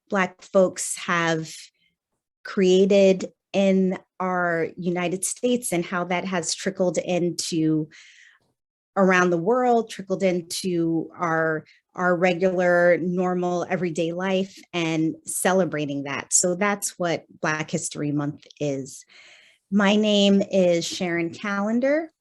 Black folks have created in our United States and how that has trickled into around the world, trickled into our regular, normal, everyday life, and celebrating that. So that's what Black History Month is. My name is Sharon Callender.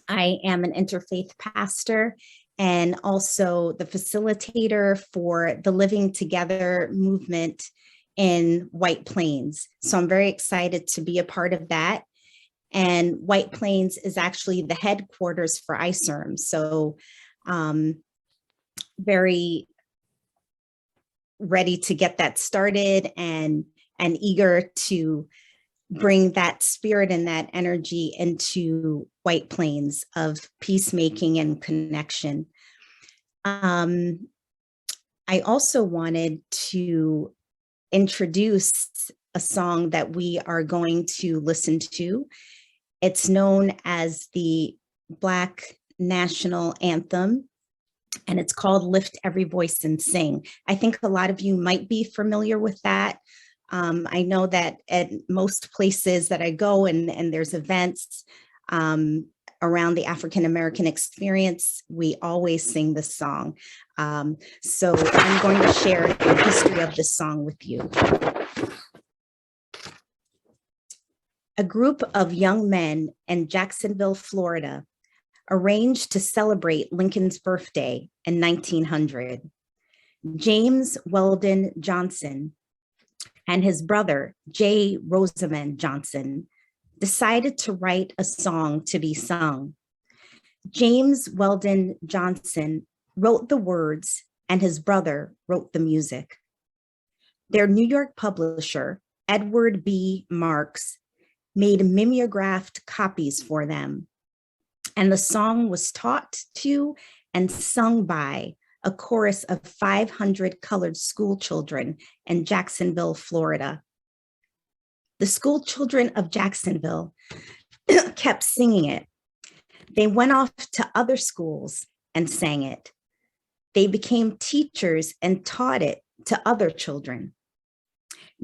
I am an interfaith pastor and also the facilitator for the Living Together movement in White Plains. So I'm very excited to be a part of that. And White Plains is actually the headquarters for ICERM. So very ready to get that started and eager to bring that spirit and that energy into White Plains of peacemaking and connection. I also wanted to introduce a song that we are going to listen to. It's known as the Black National Anthem, and it's called Lift Every Voice and Sing. I think a lot of you might be familiar with that. I know that at most places that I go and there's events around the African-American experience, we always sing this song. So I'm going to share the history of this song with you. A group of young men in Jacksonville, Florida, arranged to celebrate Lincoln's birthday in 1900. James Weldon Johnson and his brother, J. Rosamond Johnson, decided to write a song to be sung. James Weldon Johnson wrote the words and his brother wrote the music. Their New York publisher, Edward B. Marks, made mimeographed copies for them. And the song was taught to and sung by a chorus of 500 colored school children in Jacksonville, Florida. The school children of Jacksonville kept singing it. They went off to other schools and sang it. They became teachers and taught it to other children.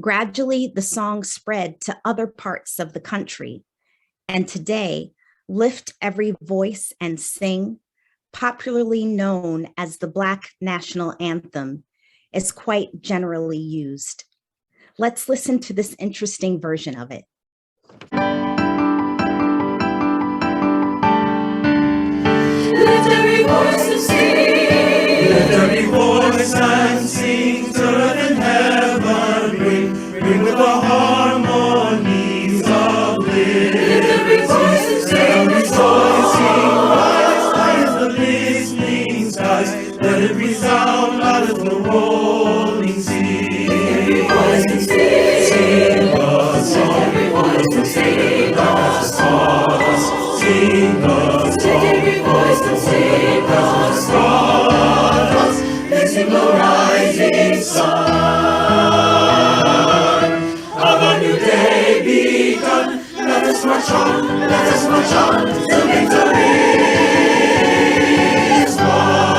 Gradually, the song spread to other parts of the country. And today, Lift Every Voice and Sing, popularly known as the Black National Anthem, is quite generally used. Let's listen to this interesting version of it. Lift every voice and sing. Lift every voice and sing. To earth and heaven ring with the harmonies of bliss. Lift every voice and sing. Every voice sing. High as the listening skies. Let it resound loud as the rolling sea. Every voice can sing. Sing a song. Every voice can sing a song. Sing a song. Every voice can sing a song. Mixing the rising sun of a new day begun. Let us march on. Let us march on. The victory is won.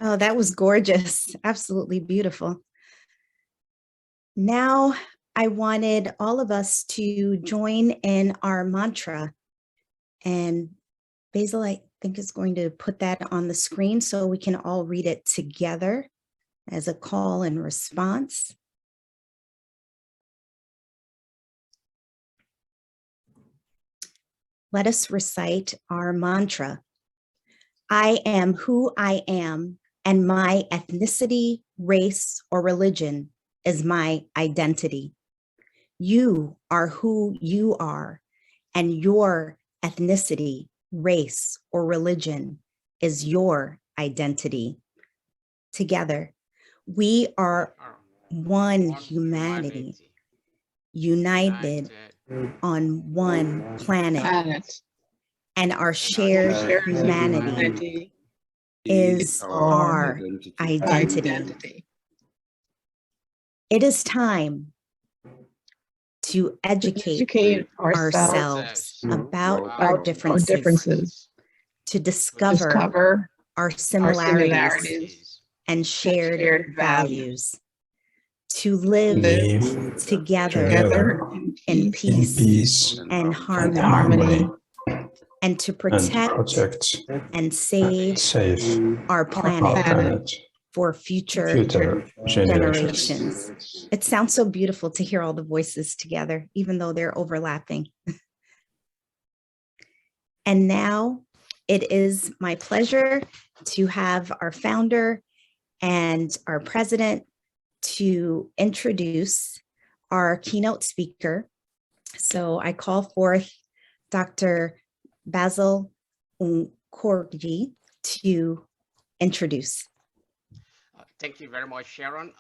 Oh, that was gorgeous. Absolutely beautiful. Now, I wanted all of us to join in our mantra. And Basil, I think, is going to put that on the screen so we can all read it together as a call and response. Let us recite our mantra. I am who I am, and my ethnicity, race, or religion is my identity. You are who you are, and your ethnicity, race, or religion is your identity. Together, we are one humanity, united on one planet, and our shared humanity is our identity. It is time to educate ourselves about our differences, to discover our similarities and shared values, to live together in peace and harmony, and to protect and save our planet for future generations. It sounds so beautiful to hear all the voices together, even though they're overlapping. And now it is my pleasure to have our founder and our president to introduce our keynote speaker. So I call forth Dr. Basil Nkorgi to introduce. Thank you very much, Sharon.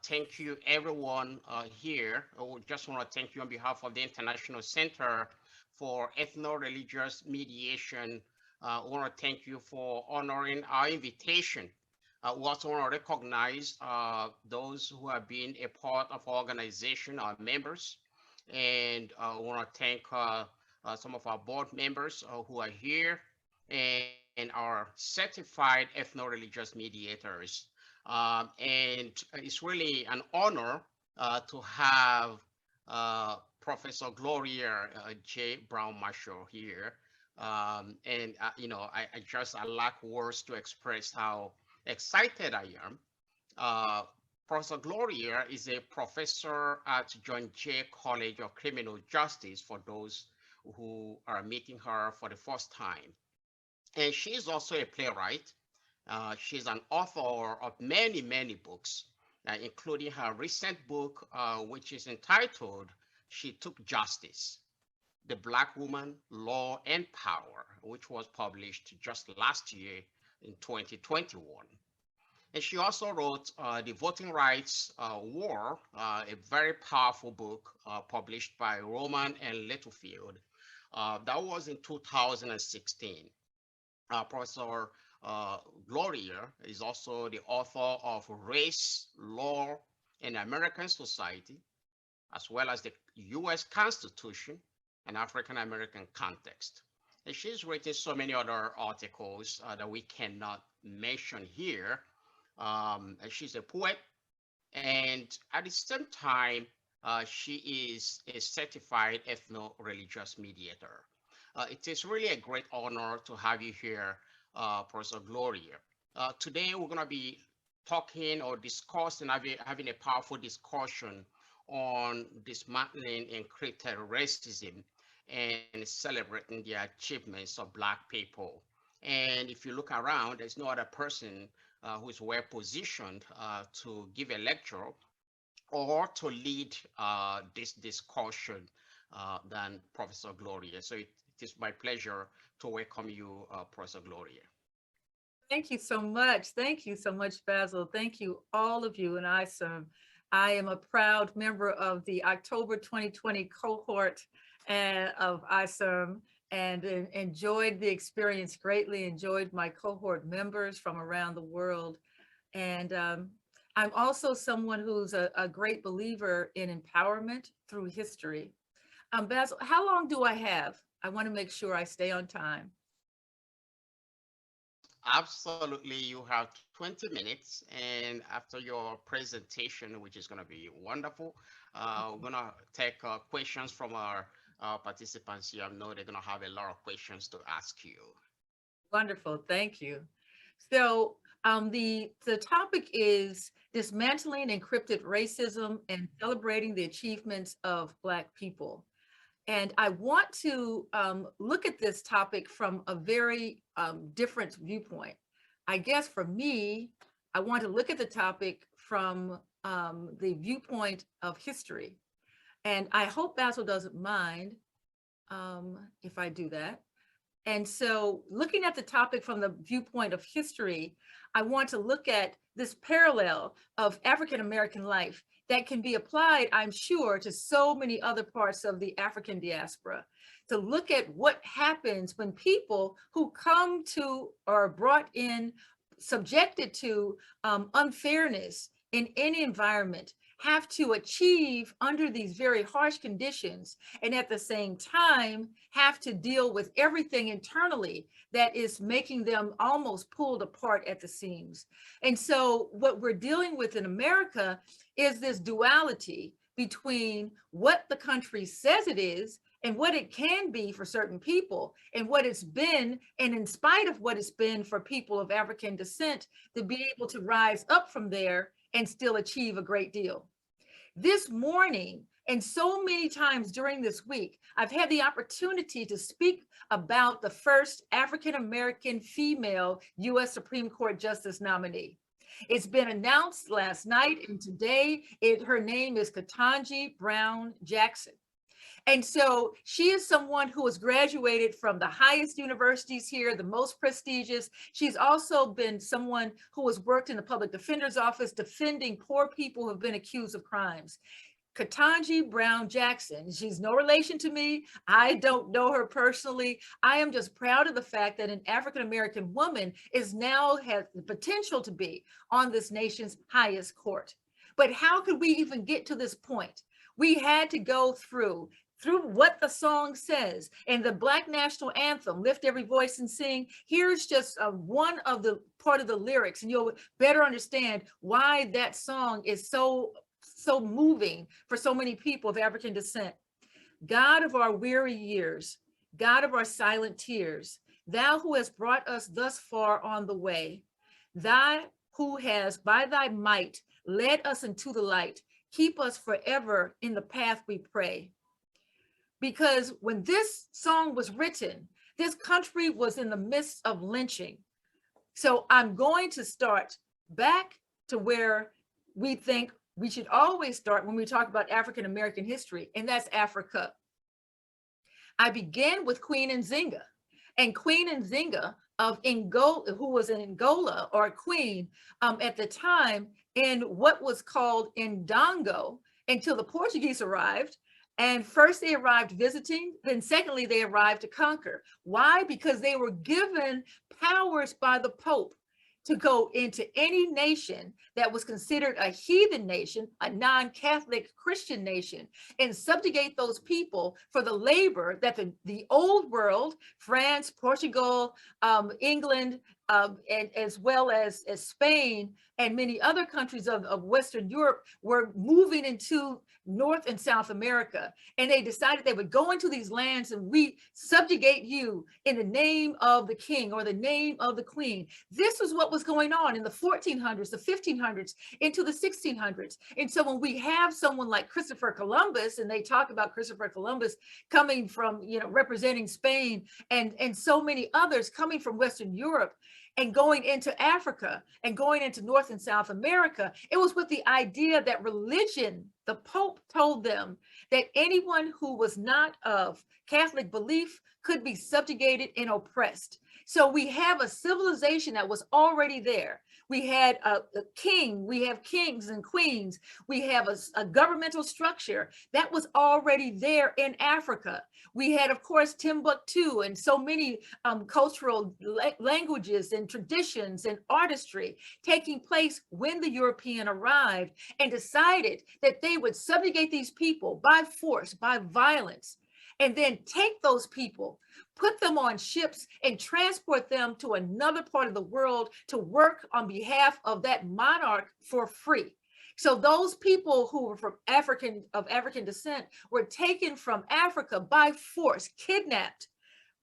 Thank you, everyone here. I just want to thank you on behalf of the International Center for Ethno-Religious Mediation. I want to thank you for honoring our invitation. We also want to recognize those who have been a part of our organization, our members. And I want to thank some of our board members who are here and our certified ethno-religious mediators. And it's really an honor to have Professor Gloria J. Browne-Marshall here. You know, I lack words to express how excited I am. Professor Gloria is a professor at John Jay College of Criminal Justice for those who are meeting her for the first time. And she's also a playwright. She's an author of many, many books, including her recent book, which is entitled She Took Justice, The Black Woman, Law, and Power, which was published just last year in 2021. And she also wrote The Voting Rights War, a very powerful book published by Rowman and Littlefield. That was in 2016. Professor Gloria is also the author of Race, Law, and American Society, as well as the U.S. Constitution and African American Context. And she's written so many other articles that we cannot mention here. She's a poet, and at the same time, she is a certified ethno-religious mediator. It is really a great honor to have you here, Professor Gloria. Today, we're going to be talking or discussing, having a powerful discussion on dismantling encrypted racism and celebrating the achievements of Black people. And if you look around, there's no other person who is well positioned to give a lecture or to lead this discussion than Professor Gloria. So it is my pleasure to welcome you, Professor Gloria. Thank you so much. Thank you so much, Basil. Thank you, all of you in ISERM. I am a proud member of the October 2020 cohort of ISERM and enjoyed the experience greatly, enjoyed my cohort members from around the world. And I'm also someone who's a great believer in empowerment through history. Basil, how long do I have? I want to make sure I stay on time. Absolutely, you have 20 minutes, and after your presentation, which is going to be wonderful, we're going to take questions from our participants here. I know they're going to have a lot of questions to ask you. Wonderful, thank you. So the topic is dismantling encrypted racism and celebrating the achievements of Black people. And I want to look at this topic from a very different viewpoint. I guess for me, I want to look at the topic from the viewpoint of history. And I hope Basil doesn't mind if I do that. And so looking at the topic from the viewpoint of history, I want to look at this parallel of African-American life that can be applied, I'm sure, to so many other parts of the African diaspora, to look at what happens when people who come to or are brought in, subjected to unfairness in any environment, have to achieve under these very harsh conditions, and at the same time have to deal with everything internally that is making them almost pulled apart at the seams. And so what we're dealing with in America is this duality between what the country says it is and what it can be for certain people, and what it's been, and in spite of what it's been for people of African descent, to be able to rise up from there and still achieve a great deal. This morning, and so many times during this week, I've had the opportunity to speak about the first African-American female U.S. Supreme Court Justice nominee. It's been announced last night, and today her name is Ketanji Brown Jackson. And so she is someone who has graduated from the highest universities here, the most prestigious. She's also been someone who has worked in the public defender's office defending poor people who have been accused of crimes. Ketanji Brown Jackson, she's no relation to me. I don't know her personally. I am just proud of the fact that an African-American woman has the potential to be on this nation's highest court. But how could we even get to this point? We had to go through what the song says, and the Black National Anthem, Lift Every Voice and Sing. Here's just one of the part of the lyrics, and you'll better understand why that song is so moving for so many people of African descent. God of our weary years, God of our silent tears, thou who hast brought us thus far on the way, thou who has by thy might led us into the light, keep us forever in the path we pray. Because when this song was written, this country was in the midst of lynching. So I'm going to start back to where we think we should always start when we talk about African-American history, and that's Africa. I began with Queen Nzinga, and Queen Nzinga of Angola, who was in Angola, or a queen at the time in what was called Ndongo, until the Portuguese arrived. And first they arrived visiting, then secondly, they arrived to conquer. Why? Because they were given powers by the Pope to go into any nation that was considered a heathen nation, a non-Catholic Christian nation, and subjugate those people for the labor that the old world, France, Portugal, England, and as well as Spain and many other countries of Western Europe were moving into North and South America. And they decided they would go into these lands and we subjugate you in the name of the king or the name of the queen. This was what was going on in the 1400s, the 1500s, into the 1600s. And so when we have someone like Christopher Columbus, and they talk about Christopher Columbus coming from, representing Spain, and so many others coming from Western Europe, and going into Africa and going into North and South America, it was with the idea that religion, the Pope told them that anyone who was not of Catholic belief could be subjugated and oppressed. So we have a civilization that was already there. We had a king, we have kings and queens, we have a governmental structure that was already there in Africa. We had, of course, Timbuktu and so many cultural languages and traditions and artistry taking place when the European arrived and decided that they would subjugate these people by force, by violence. and then take those people, put them on ships and transport them to another part of the world to work on behalf of that monarch for free. So those people who were of African descent were taken from Africa by force, kidnapped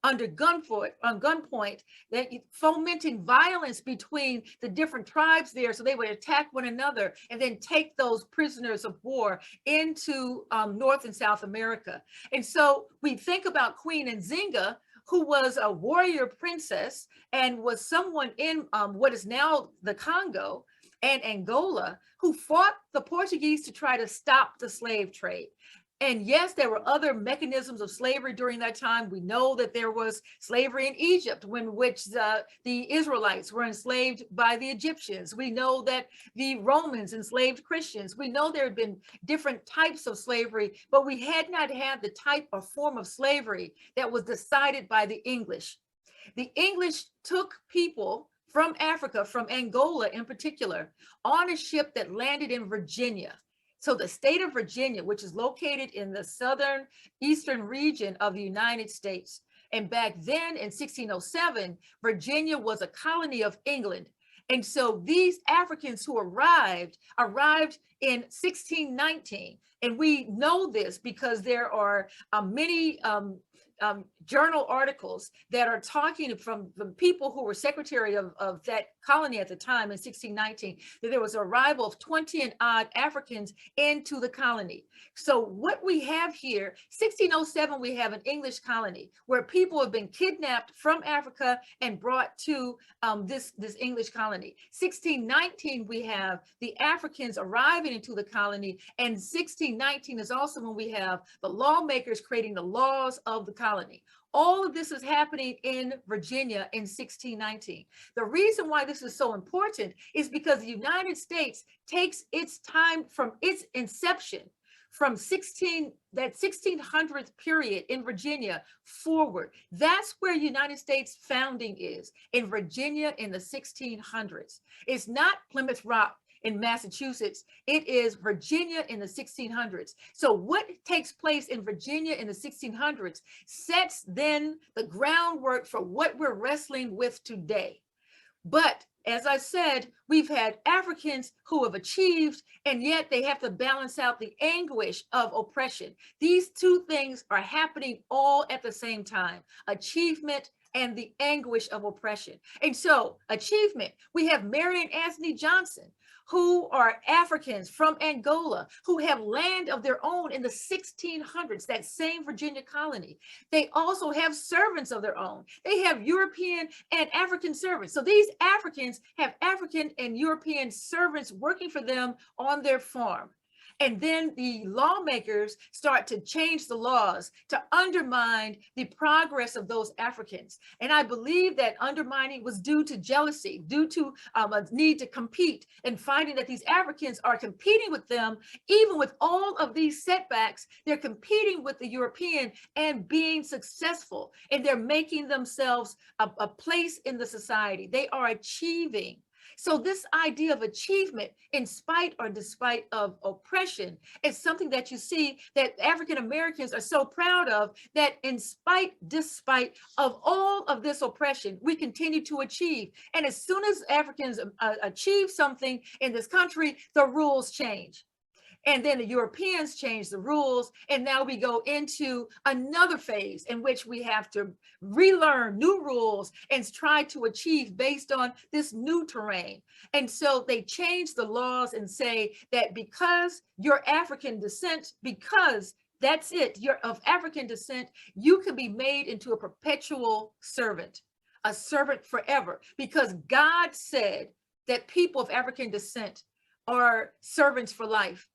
on gunpoint, that fomenting violence between the different tribes there, so they would attack one another and then take those prisoners of war into North and South America. And so we think about Queen Nzinga, who was a warrior princess and was someone in what is now the Congo and Angola, who fought the Portuguese to try to stop the slave trade. And yes, there were other mechanisms of slavery during that time. We know that there was slavery in Egypt, which the Israelites were enslaved by the Egyptians. We know that the Romans enslaved Christians. We know there had been different types of slavery, but we had not had the type or form of slavery that was decided by the English. The English took people from Africa, from Angola in particular, on a ship that landed in Virginia. So the state of Virginia, which is located in the southern eastern region of the United States. And back then in 1607, Virginia was a colony of England. And so these Africans who arrived in 1619. And we know this because there are many journal articles that are talking from the people who were secretary of that colony at the time in 1619, that there was an arrival of 20 and odd Africans into the colony. So what we have here, 1607, we have an English colony where people have been kidnapped from Africa and brought to this English colony. 1619, we have the Africans arriving into the colony, and 1619 is also when we have the lawmakers creating the laws of the colony. All of this is happening in Virginia in 1619. The reason why this is so important is because the United States takes its time from its inception, from that 1600th period in Virginia forward. That's where United States founding is, in Virginia in the 1600s. It's not Plymouth Rock in Massachusetts, it is Virginia in the 1600s. So what takes place in Virginia in the 1600s sets then the groundwork for what we're wrestling with today. But as I said, we've had Africans who have achieved, and yet they have to balance out the anguish of oppression. These two things are happening all at the same time: achievement and the anguish of oppression. And so achievement, we have Mary and Anthony Johnson, who are Africans from Angola, who have land of their own in the 1600s, that same Virginia colony. They also have servants of their own. They have European and African servants. So these Africans have African and European servants working for them on their farm. And then the lawmakers start to change the laws to undermine the progress of those Africans. And I believe that undermining was due to jealousy, due to a need to compete, and finding that these Africans are competing with them. Even with all of these setbacks, they're competing with the European and being successful. And they're making themselves a place in the society. They are achieving. So this idea of achievement in spite or despite of oppression is something that you see that African Americans are so proud of, that despite of all of this oppression, we continue to achieve. And as soon as Africans achieve something in this country, the rules change. And then the Europeans change the rules. And now we go into another phase in which we have to relearn new rules and try to achieve based on this new terrain. And so they change the laws and say that because you're African descent, because that's it, you're of African descent, you can be made into a perpetual servant, a servant forever, because God said that people of African descent are servants for life.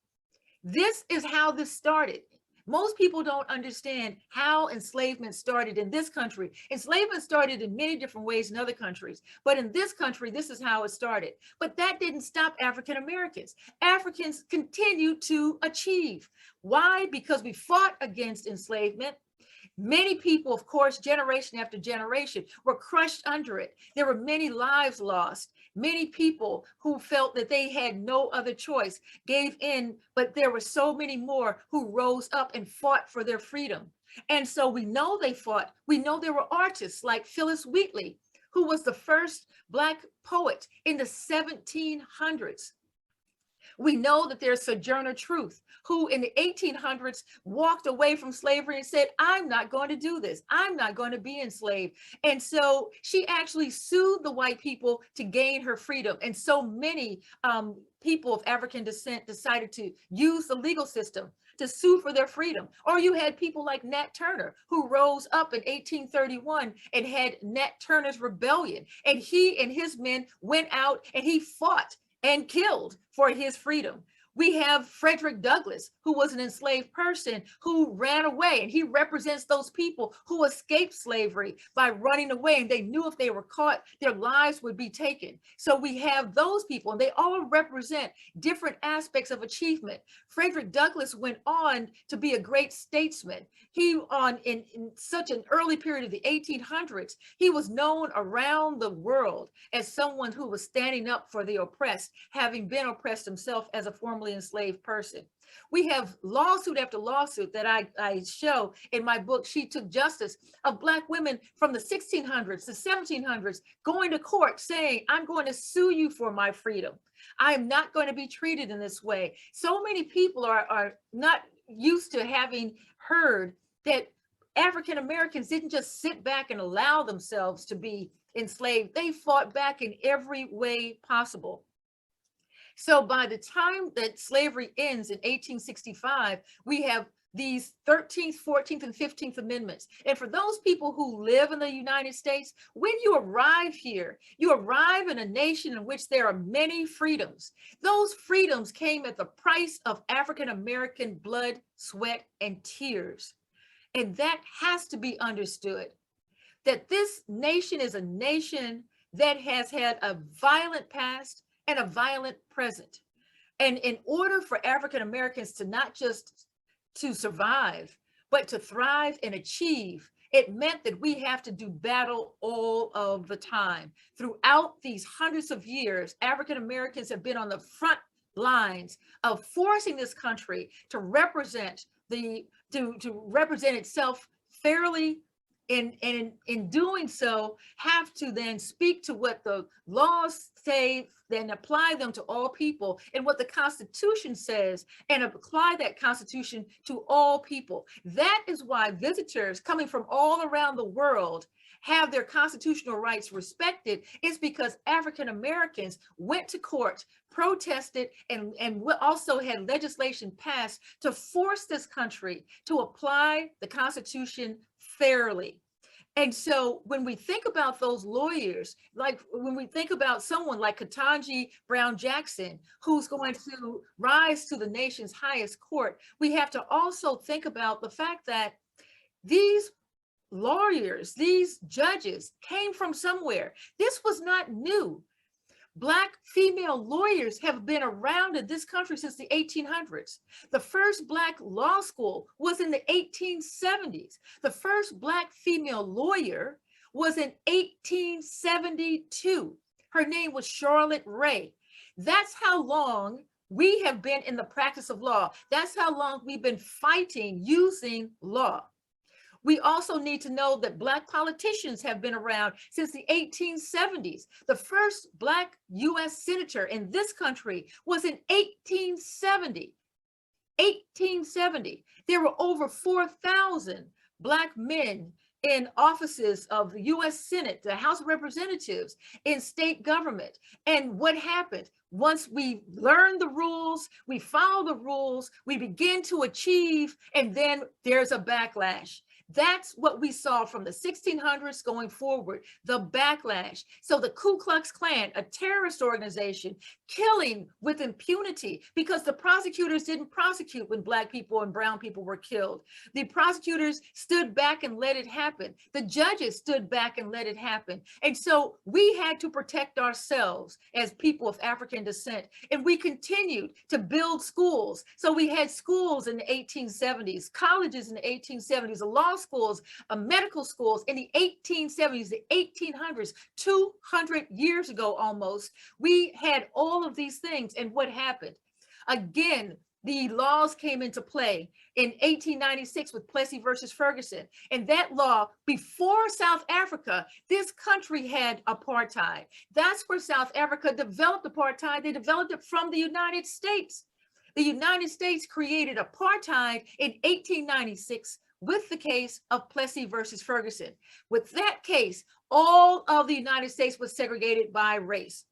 This is how this started. Most people don't understand how enslavement started in this country. Enslavement started in many different ways in other countries, but in this country, this is how it started. But that didn't stop African Americans. Africans continue to achieve. Why? Because we fought against enslavement. Many people, of course, generation after generation, were crushed under it. There were many lives lost. Many people who felt that they had no other choice gave in, but there were so many more who rose up and fought for their freedom. And so we know they fought. We know there were artists like Phyllis Wheatley, who was the first Black poet in the 1700s. We know that there's Sojourner Truth, who in the 1800s walked away from slavery and said, I'm not going to do this. I'm not going to be enslaved. And so she actually sued the white people to gain her freedom. And so many people of African descent decided to use the legal system to sue for their freedom. Or you had people like Nat Turner, who rose up in 1831 and had Nat Turner's Rebellion. And he and his men went out and he fought and killed for his freedom. We have Frederick Douglass, who was an enslaved person who ran away, and he represents those people who escaped slavery by running away, and they knew if they were caught, their lives would be taken. So we have those people, and they all represent different aspects of achievement. Frederick Douglass went on to be a great statesman. He, in such an early period of the 1800s, he was known around the world as someone who was standing up for the oppressed, having been oppressed himself as a formerly enslaved person. We have lawsuit after lawsuit that I show in my book, She Took Justice, of Black women from the 1600s, the 1700s, going to court saying, I'm going to sue you for my freedom. I am not going to be treated in this way. So many people are not used to having heard that African Americans didn't just sit back and allow themselves to be enslaved. They fought back in every way possible. So by the time that slavery ends in 1865, we have these 13th, 14th, and 15th Amendments. And for those people who live in the United States, when you arrive here, you arrive in a nation in which there are many freedoms. Those freedoms came at the price of African-American blood, sweat, and tears. And that has to be understood, that this nation is a nation that has had a violent past and a violent present. And in order for African Americans to not just to survive, but to thrive and achieve, it meant that we have to do battle all of the time. Throughout these hundreds of years, African Americans have been on the front lines of forcing this country to represent to represent itself fairly. In doing so, have to then speak to what the laws say, then apply them to all people, and what the Constitution says, and apply that Constitution to all people. That is why visitors coming from all around the world have their constitutional rights respected. It's because African Americans went to court, protested, and also had legislation passed to force this country to apply the Constitution fairly. And so when we think about those lawyers, like when we think about someone like Ketanji Brown Jackson, who's going to rise to the nation's highest court, we have to also think about the fact that these lawyers, these judges came from somewhere. This was not new. Black female lawyers have been around in this country since the 1800s. The first Black law school was in the 1870s. The first Black female lawyer was in 1872. Her name was Charlotte Ray. That's how long we have been in the practice of law. That's how long we've been fighting using law. We also need to know that Black politicians have been around since the 1870s. The first Black US senator in this country was in 1870. 1870. There were over 4,000 Black men in offices of the US Senate, the House of Representatives, in state government. And what happened? Once we learn the rules, we follow the rules, we begin to achieve, and then there's a backlash. That's what we saw from the 1600s going forward, the backlash. So the Ku Klux Klan, a terrorist organization, killing with impunity because the prosecutors didn't prosecute when Black people and brown people were killed. The prosecutors stood back and let it happen. The judges stood back and let it happen. And so we had to protect ourselves as people of African descent. And we continued to build schools. So we had schools in the 1870s, colleges in the 1870s, the law schools, medical schools in the 1870s, the 1800s, 200 years ago almost. We had all of these things. And what happened? Again, the laws came into play in 1896 with Plessy versus Ferguson. And that law, before South Africa, this country had apartheid. That's where South Africa developed apartheid. They developed it from the United States. The United States created apartheid in 1896 with the case of Plessy versus Ferguson. With that case, all of the United States was segregated by race.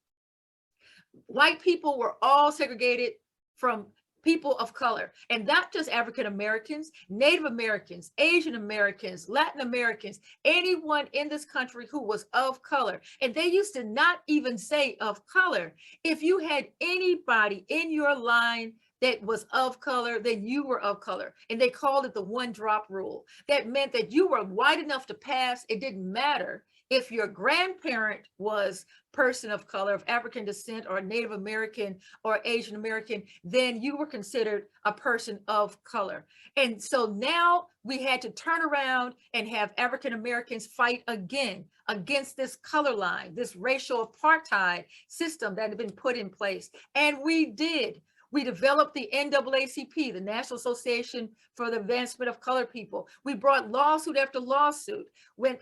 White people were all segregated from people of color, and not just African Americans, Native Americans, Asian Americans, Latin Americans, anyone in this country who was of color. And they used to not even say of color. If you had anybody in your line that was of color, then you were of color. And they called it the one drop rule. That meant that you were white enough to pass. It didn't matter if your grandparent was person of color, of African descent, or Native American or Asian American, then you were considered a person of color. And so now we had to turn around and have African Americans fight again against this color line, this racial apartheid system that had been put in place. And we did. We developed the NAACP, the National Association for the Advancement of Colored People. We brought lawsuit after lawsuit.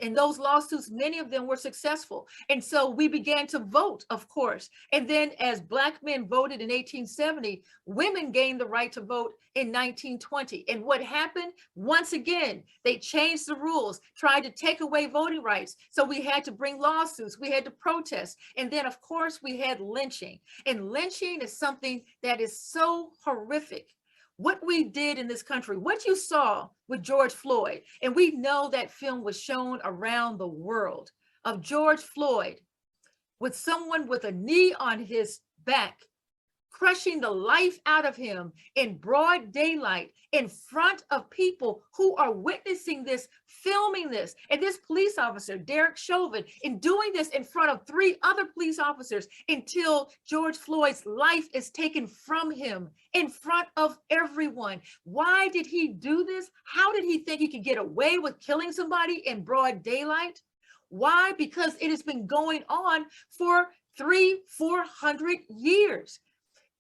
In those lawsuits, many of them were successful. And so we began to vote, of course. And then as Black men voted in 1870, women gained the right to vote in 1920. And what happened? Once again, they changed the rules, tried to take away voting rights. So we had to bring lawsuits, we had to protest. And then, of course, we had lynching. And lynching is something that is so horrific. What we did in this country, what you saw with George Floyd, and we know that film was shown around the world, of George Floyd with someone with a knee on his back, crushing the life out of him in broad daylight in front of people who are witnessing this, filming this. And this police officer, Derek Chauvin, in doing this in front of 3 other police officers until George Floyd's life is taken from him in front of everyone. Why did he do this? How did he think he could get away with killing somebody in broad daylight? Why? Because it has been going on for 300-400 years.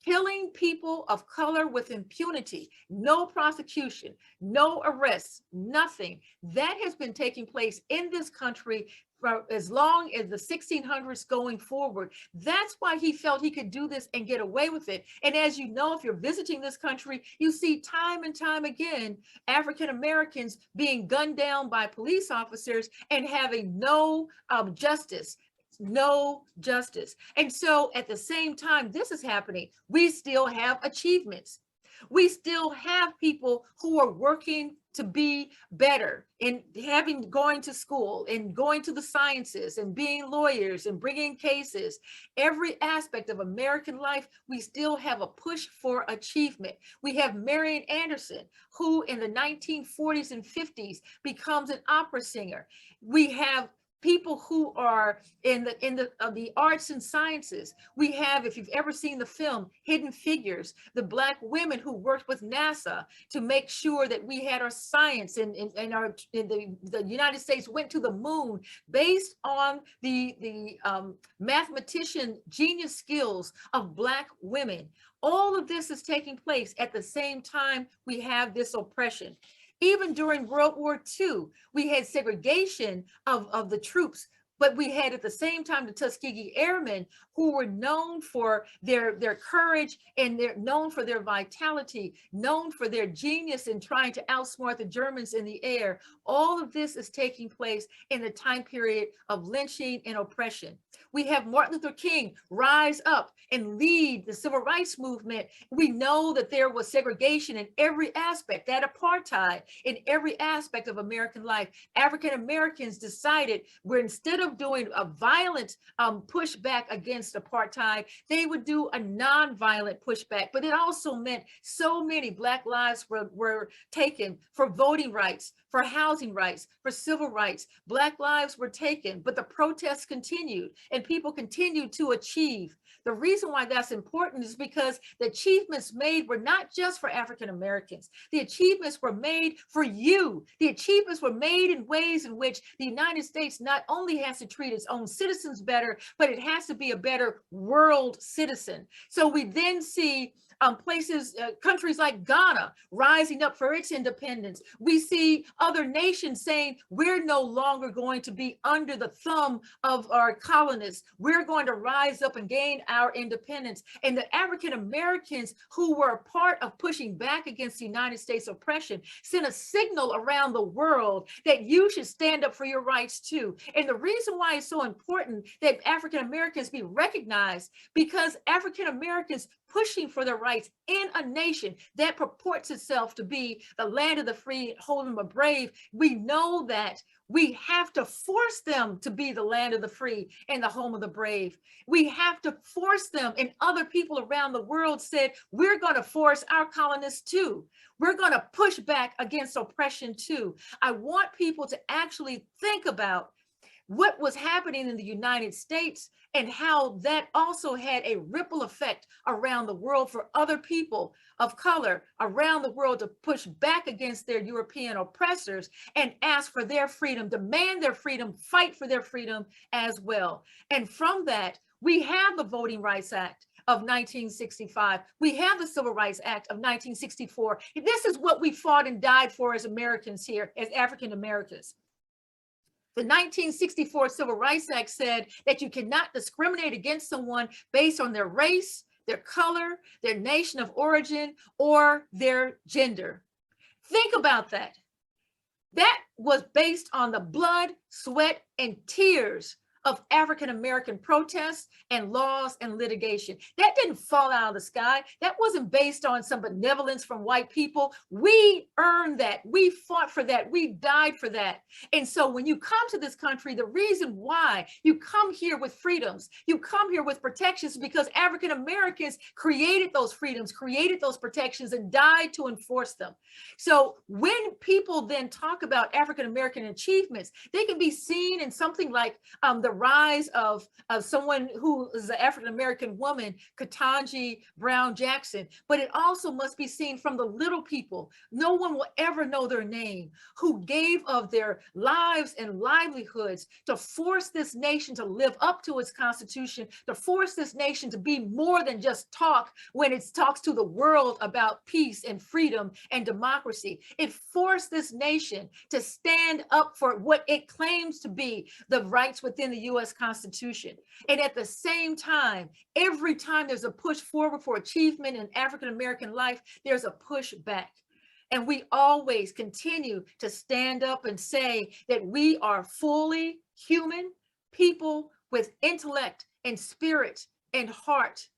Killing people of color with impunity, no prosecution, no arrests, nothing. That has been taking place in this country for as long as the 1600s going forward. That's why he felt he could do this and get away with it. And as you know, if you're visiting this country, you see time and time again, African Americans being gunned down by police officers and having no justice. No justice. And so at the same time this is happening, we still have achievements. We still have people who are working to be better in going to school and going to the sciences and being lawyers and bringing cases. Every aspect of American life, we still have a push for achievement. We have Marian Anderson, who in the 1940s and 50s becomes an opera singer. We have people who are in the arts and sciences. We have, if you've ever seen the film Hidden Figures, the Black women who worked with NASA to make sure that we had our science and the United States went to the moon based on the mathematician genius skills of Black women. All of this is taking place at the same time we have this oppression. Even during World War II, we had segregation of the troops, but we had at the same time the Tuskegee Airmen, who were known for their courage and they're known for their vitality, known for their genius in trying to outsmart the Germans in the air. All of this is taking place in the time period of lynching and oppression. We have Martin Luther King rise up and lead the civil rights movement. We know that there was segregation in every aspect, that apartheid in every aspect of American life. African Americans decided where instead of doing a violent pushback against apartheid, they would do a non-violent pushback. But it also meant so many Black lives were taken for voting rights, for housing rights, for civil rights. Black lives were taken, but the protests continued and people continued to achieve. The reason why that's important is because the achievements made were not just for African Americans. The achievements were made for you. The achievements were made in ways in which the United States not only has to treat its own citizens better, but it has to be a better world citizen. So we then see places, countries like Ghana rising up for its independence. We see other nations saying, we're no longer going to be under the thumb of our colonists. We're going to rise up and gain our independence. And the African Americans who were a part of pushing back against the United States oppression sent a signal around the world that you should stand up for your rights too. And the reason why it's so important that African Americans be recognized, because African Americans pushing for their rights in a nation that purports itself to be the land of the free, home of the brave, we know that we have to force them to be the land of the free and the home of the brave. We have to force them, and other people around the world said, we're going to force our colonists too. We're going to push back against oppression too. I want people to actually think about what was happening in the United States and how that also had a ripple effect around the world for other people of color around the world to push back against their European oppressors and ask for their freedom, demand their freedom, fight for their freedom as well. And from that, we have the Voting Rights Act of 1965. We have the Civil Rights Act of 1964. This is what we fought and died for as Americans here, as African Americans. The 1964 Civil Rights Act said that you cannot discriminate against someone based on their race, their color, their nation of origin, or their gender. Think about that. That was based on the blood, sweat, and tears of African-American protests and laws and litigation. That didn't fall out of the sky. That wasn't based on some benevolence from white people. We earned that. We fought for that. We died for that. And so when you come to this country, the reason why you come here with freedoms, you come here with protections, because African-Americans created those freedoms, created those protections, and died to enforce them. So when people then talk about African-American achievements, they can be seen in something like the rise of someone who is an African-American woman, Ketanji Brown Jackson, but it also must be seen from the little people. No one will ever know their name, who gave of their lives and livelihoods to force this nation to live up to its Constitution, to force this nation to be more than just talk when it talks to the world about peace and freedom and democracy. It forced this nation to stand up for what it claims to be the rights within the U.S. Constitution. And at the same time, every time there's a push forward for achievement in African-American life, there's a push back. And we always continue to stand up and say that we are fully human people with intellect and spirit and heart.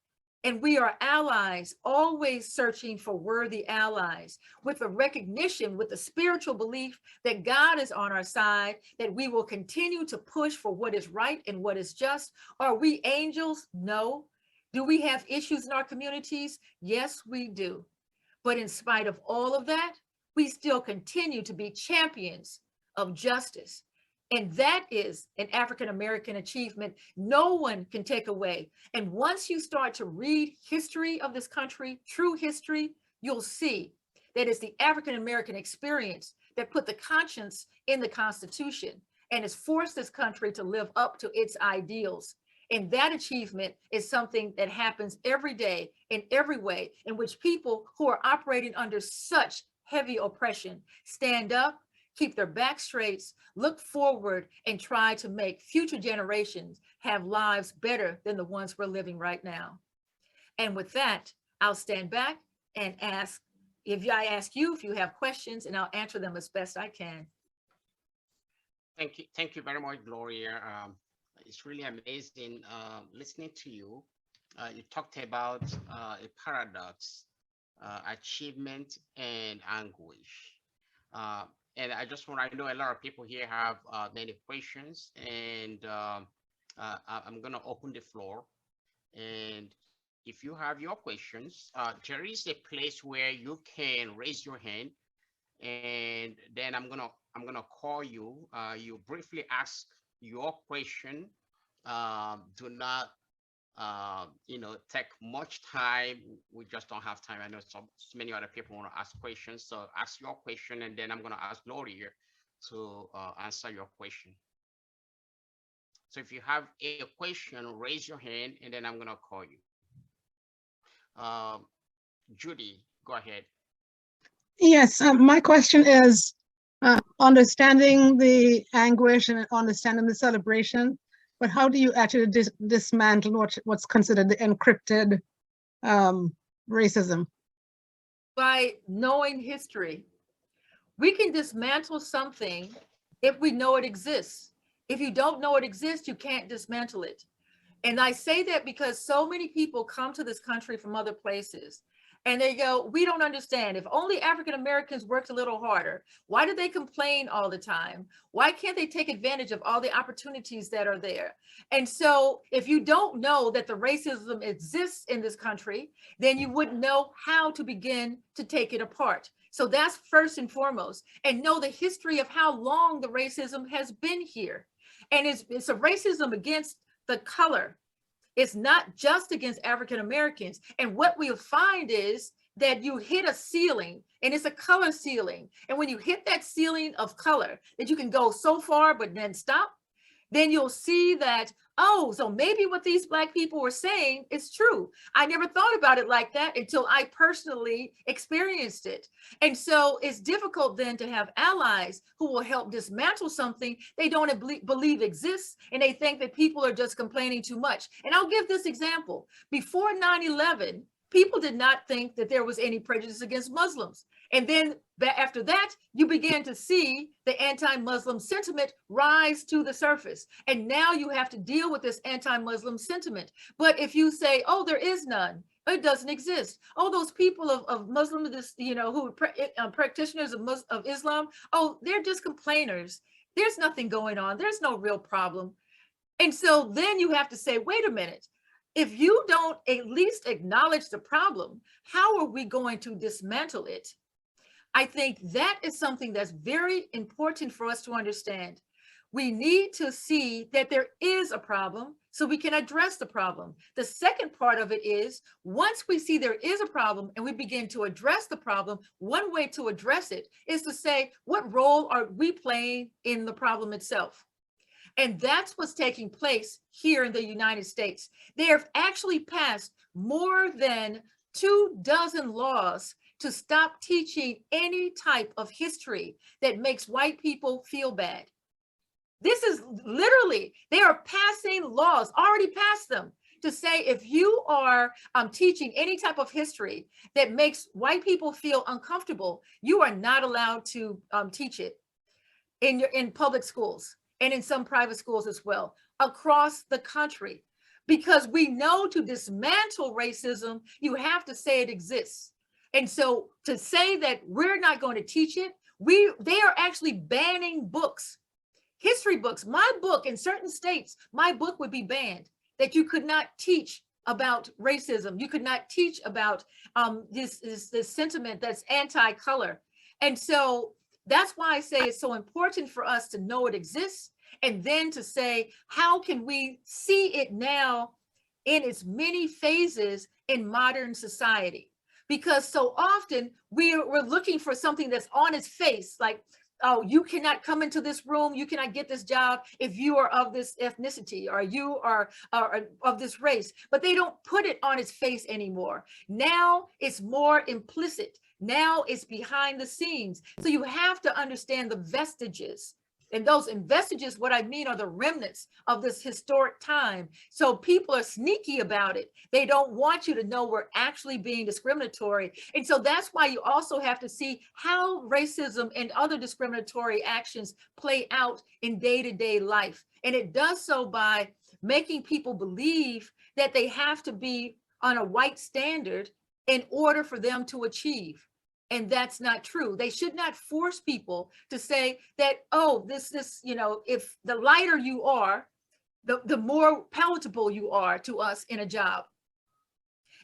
And we are allies, always searching for worthy allies, with the recognition, with the spiritual belief that God is on our side, that we will continue to push for what is right and what is just. Are we angels? No. Do we have issues in our communities? Yes, we do. But in spite of all of that, we still continue to be champions of justice. And that is an African-American achievement no one can take away. And once you start to read history of this country, true history, you'll see that it's the African-American experience that put the conscience in the Constitution and has forced this country to live up to its ideals. And that achievement is something that happens every day in every way, in which people who are operating under such heavy oppression stand up, keep their back straight, look forward, and try to make future generations have lives better than the ones we're living right now. And with that, I'll stand back and ask if I ask you if you have questions, and I'll answer them as best I can. Thank you very much, Gloria. It's really amazing listening to you. You talked about a paradox, achievement and anguish. And I just want to know a lot of people here have many questions, and I'm going to open the floor. And if you have your questions, there is a place where you can raise your hand, and then I'm gonna call you. You briefly ask your question. Do not take much time. We just don't have time. I know so many other people want to ask questions, so ask your question, and then I'm going to ask Gloria to answer your question. So if you have a question, raise your hand, and then I'm going to call you. Judy, go ahead. Yes, my question is understanding the anguish and understanding the celebration, but how do you actually dismantle what's considered the encrypted racism? By knowing history. We can dismantle something if we know it exists. If you don't know it exists, you can't dismantle it. And I say that because so many people come to this country from other places and they go, we don't understand. If only African Americans worked a little harder, why do they complain all the time? Why can't they take advantage of all the opportunities that are there? And so if you don't know that the racism exists in this country, then you wouldn't know how to begin to take it apart. So that's first and foremost, and know the history of how long the racism has been here. And it's a racism against the color. It's not just against African Americans. And what we'll find is that you hit a ceiling, and it's a color ceiling. And when you hit that ceiling of color, that you can go so far, but then stop, then you'll see that, oh, so maybe what these Black people were saying is true. I never thought about it like that until I personally experienced it. And so it's difficult then to have allies who will help dismantle something they don't believe exists, and they think that people are just complaining too much. And I'll give this example. Before 9/11, people did not think that there was any prejudice against Muslims. And then after that, you began to see the anti-Muslim sentiment rise to the surface. And now you have to deal with this anti-Muslim sentiment. But if you say, oh, there is none, it doesn't exist. Oh, those people of Muslim, who practitioners of Islam, oh, they're just complainers. There's nothing going on. There's no real problem. And so then you have to say, wait a minute. If you don't at least acknowledge the problem, how are we going to dismantle it? I think that is something that's very important for us to understand. We need to see that there is a problem so we can address the problem. The second part of it is, once we see there is a problem and we begin to address the problem, one way to address it is to say, what role are we playing in the problem itself? And that's what's taking place here in the United States. They have actually passed more than 24 laws to stop teaching any type of history that makes white people feel bad. This is literally, they are passing laws, already passed them, to say if you are teaching any type of history that makes white people feel uncomfortable, you are not allowed to teach it in public schools and in some private schools as well, across the country. Because we know to dismantle racism, you have to say it exists. And so to say that we're not going to teach it, they are actually banning books, history books. My book in certain states, my book would be banned, that you could not teach about racism. You could not teach about this sentiment that's anti-color. And so that's why I say it's so important for us to know it exists, and then to say, how can we see it now in its many phases in modern society? Because so often we're looking for something that's on its face, like, oh, you cannot come into this room, you cannot get this job if you are of this ethnicity, or you are of this race. But they don't put it on its face anymore. Now it's more implicit. Now it's behind the scenes. So you have to understand the vestiges. And those vestiges, what I mean, are the remnants of this historic time. So people are sneaky about it. They don't want you to know we're actually being discriminatory. And so that's why you also have to see how racism and other discriminatory actions play out in day-to-day life. And it does so by making people believe that they have to be on a white standard in order for them to achieve. And that's not true. They should not force people to say that, oh, if the lighter you are, the more palatable you are to us in a job.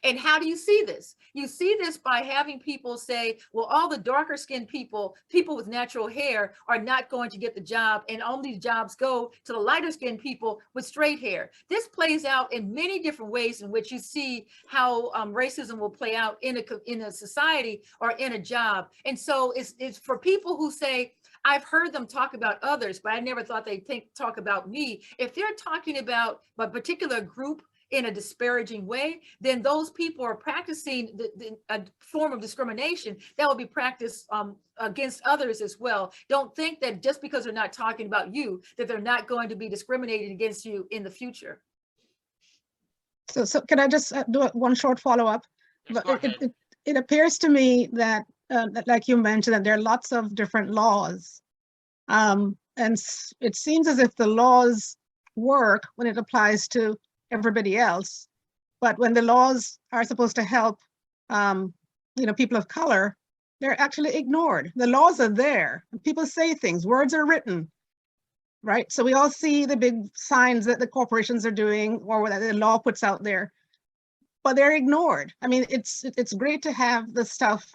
And how do you see this? You see this by having people say, well, all the darker skinned people with natural hair are not going to get the job, and only jobs go to the lighter skinned people with straight hair. This plays out in many different ways in which you see how racism will play out in a society or in a job. And so it's for people who say, I've heard them talk about others, but I never thought they'd talk about me. If they're talking about a particular group in a disparaging way, then those people are practicing a form of discrimination that will be practiced against others as well. Don't think that just because they're not talking about you, that they're not going to be discriminating against you in the future. So can I just do one short follow-up? Yes, go ahead. It appears to me that, like you mentioned, that there are lots of different laws. And it seems as if the laws work when it applies to everybody else. But when the laws are supposed to help, people of color, they're actually ignored. The laws are there. People say things, words are written, right? So we all see the big signs that the corporations are doing or that the law puts out there, but they're ignored. I mean, it's great to have the stuff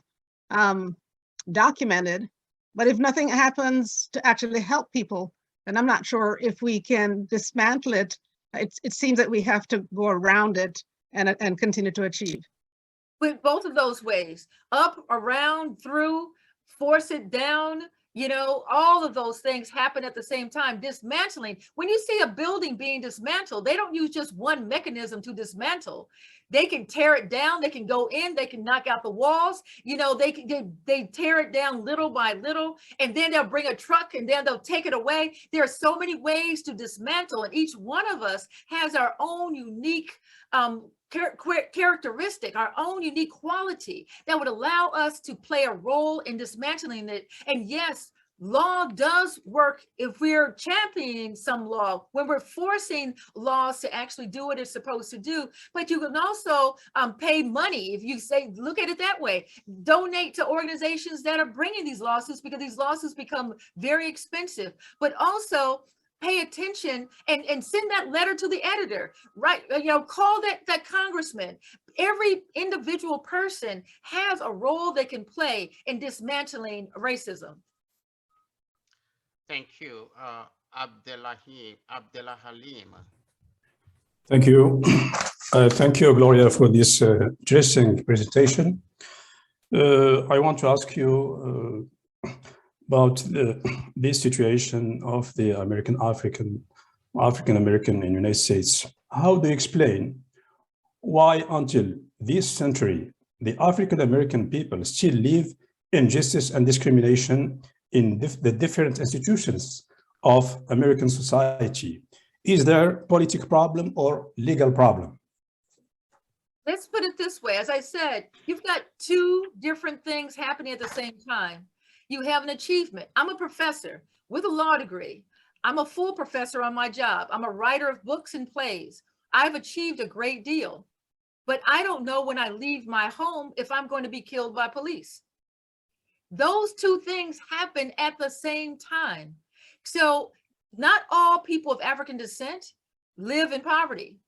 documented, but if nothing happens to actually help people, then I'm not sure if we can dismantle it. It seems that we have to go around it and continue to achieve. With both of those ways, up, around, through, force it down, all of those things happen at the same time. Dismantling, when you see a building being dismantled, they don't use just one mechanism to dismantle. They can tear it down, they can go in, they can knock out the walls, they tear it down little by little, and then they'll bring a truck and then they'll take it away. There are so many ways to dismantle, and each one of us has our own unique characteristic, our own unique quality that would allow us to play a role in dismantling it. And yes, law does work if we're championing some law, when we're forcing laws to actually do what it's supposed to do. But you can also pay money, if you say, look at it that way, donate to organizations that are bringing these lawsuits, because these lawsuits become very expensive. But also pay attention and send that letter to the editor, right? Call that congressman. Every individual person has a role they can play in dismantling racism. Thank you. Abdullah Halim. Thank you. Thank you, Gloria, for this interesting presentation. I want to ask you about this situation of the African American in the United States. How do you explain why until this century, the African American people still live injustice and discrimination in the different institutions of American society? Is there a political problem or legal problem? Let's put it this way. As I said, you've got two different things happening at the same time. You have an achievement. I'm a professor with a law degree. I'm a full professor on my job. I'm a writer of books and plays. I've achieved a great deal, but I don't know when I leave my home if I'm going to be killed by police. Those two things happen at the same time. So not all people of African descent live in poverty.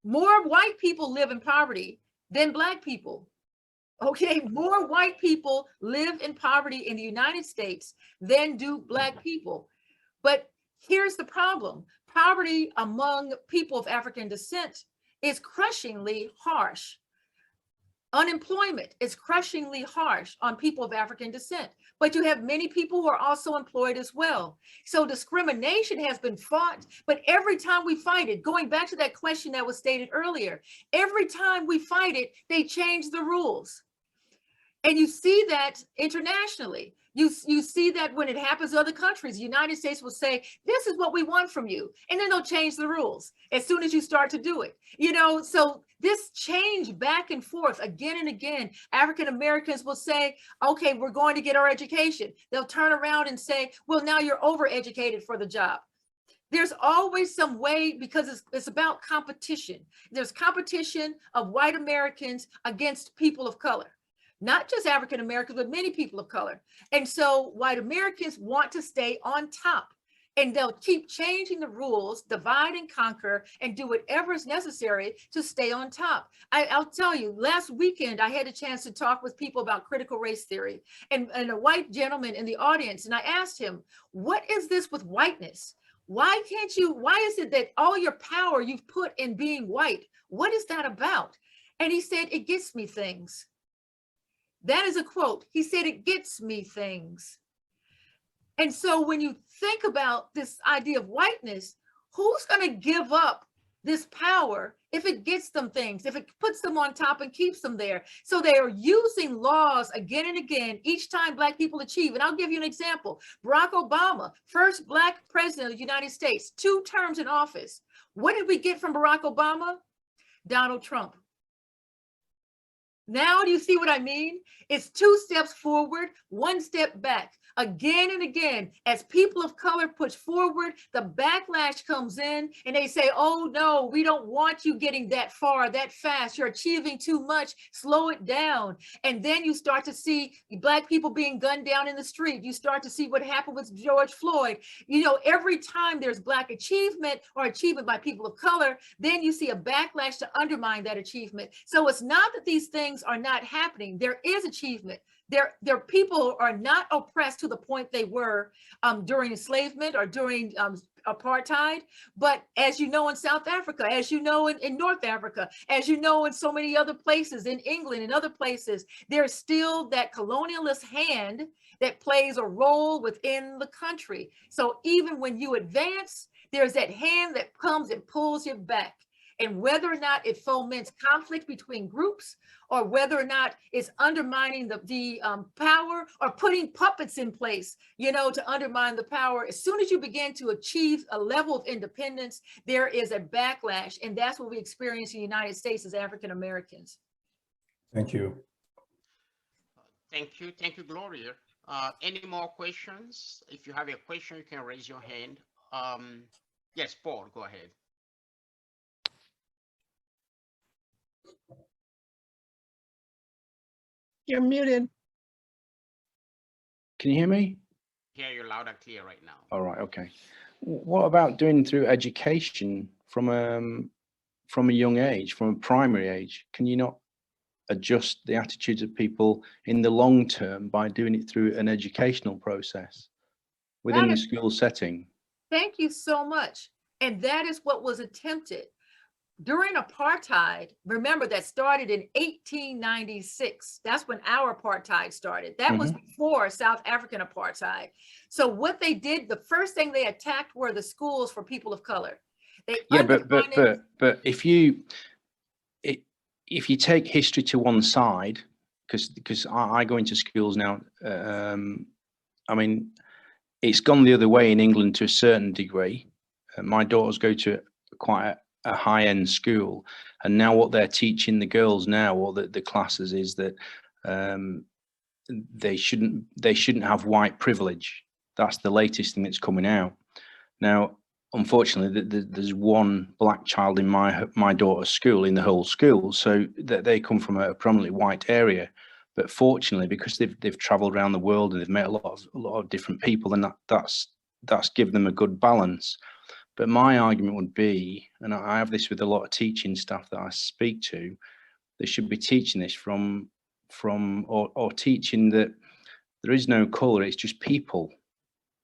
More white people live in poverty than Black people. Okay, more white people live in poverty in the United States than do Black people. But here's the problem. Poverty among people of African descent is crushingly harsh. Unemployment is crushingly harsh on people of African descent, but you have many people who are also employed as well. So discrimination has been fought, but every time we fight it, going back to that question that was stated earlier, every time we fight it, they change the rules. And you see that internationally. You see that when it happens in other countries, the United States will say, this is what we want from you. And then they'll change the rules as soon as you start to do it. So this change back and forth again and again, African Americans will say, okay, we're going to get our education. They'll turn around and say, well, now you're overeducated for the job. There's always some way, because it's about competition. There's competition of white Americans against people of color. Not just African Americans, but many people of color. And so white Americans want to stay on top, and they'll keep changing the rules, divide and conquer, and do whatever is necessary to stay on top. I'll tell you, last weekend, I had a chance to talk with people about critical race theory, and a white gentleman in the audience, and I asked him, what is this with whiteness? Why is it that all your power you've put in being white? What is that about? And he said, it gets me things. That is a quote. He said, it gets me things. And so when you think about this idea of whiteness, who's going to give up this power if it gets them things, if it puts them on top and keeps them there. So they are using laws again and again each time Black people achieve. And I'll give you an example. Barack Obama, first Black president of the United States, 2 terms in office. What did we get from Barack Obama? Donald Trump. Now do you see what I mean? It's 2 steps forward, 1 step back. Again and again, as people of color push forward, the backlash comes in and they say, oh no, we don't want you getting that far, that fast. You're achieving too much, slow it down. And then you start to see Black people being gunned down in the street. You start to see what happened with George Floyd. You know, every time there's Black achievement or achievement by people of color, then you see a backlash to undermine that achievement. So it's not that these things are not happening. There is achievement. Their people are not oppressed to the point they were during enslavement or during apartheid. But as you know, in South Africa, as you know, in North Africa, as you know, in so many other places, in England and other places, there's still that colonialist hand that plays a role within the country. So even when you advance, there's that hand that comes and pulls you back. And whether or not it foments conflict between groups, or whether or not it's undermining the power, or putting puppets in place, you know, to undermine the power, as soon as you begin to achieve a level of independence, there is a backlash. And that's what we experience in the United States as African Americans. Thank you. Thank you. Thank you, Gloria. Any more questions? If you have a question, you can raise your hand. Yes, Paul, go ahead. You're muted. Can you hear me? Hear you loud and clear right now. All right, okay. What about doing through education from a young age, from a primary age? Can you not adjust the attitudes of people in the long term by doing it through an educational process within the school setting? Thank you so much. And that is what was attempted. During apartheid, remember that started in 1896. That's when our apartheid started. That was before South African apartheid. So what they did, the first thing they attacked were the schools for people of color. They but if you take history to one side, because I go into schools now, I mean, it's gone the other way in England to a certain degree. My daughters go to quite a high-end school, and now what they're teaching the girls now, or the classes, is that they shouldn't have white privilege. That's the latest thing that's coming out now. Unfortunately, there's one Black child in my daughter's school, in the whole school, so that they come from a predominantly white area. But fortunately, because they've traveled around the world and they've met a lot of different people, and that's given them a good balance. But my argument would be, and I have this with a lot of teaching staff that I speak to, they should be teaching this from or teaching that there is no color, it's just people.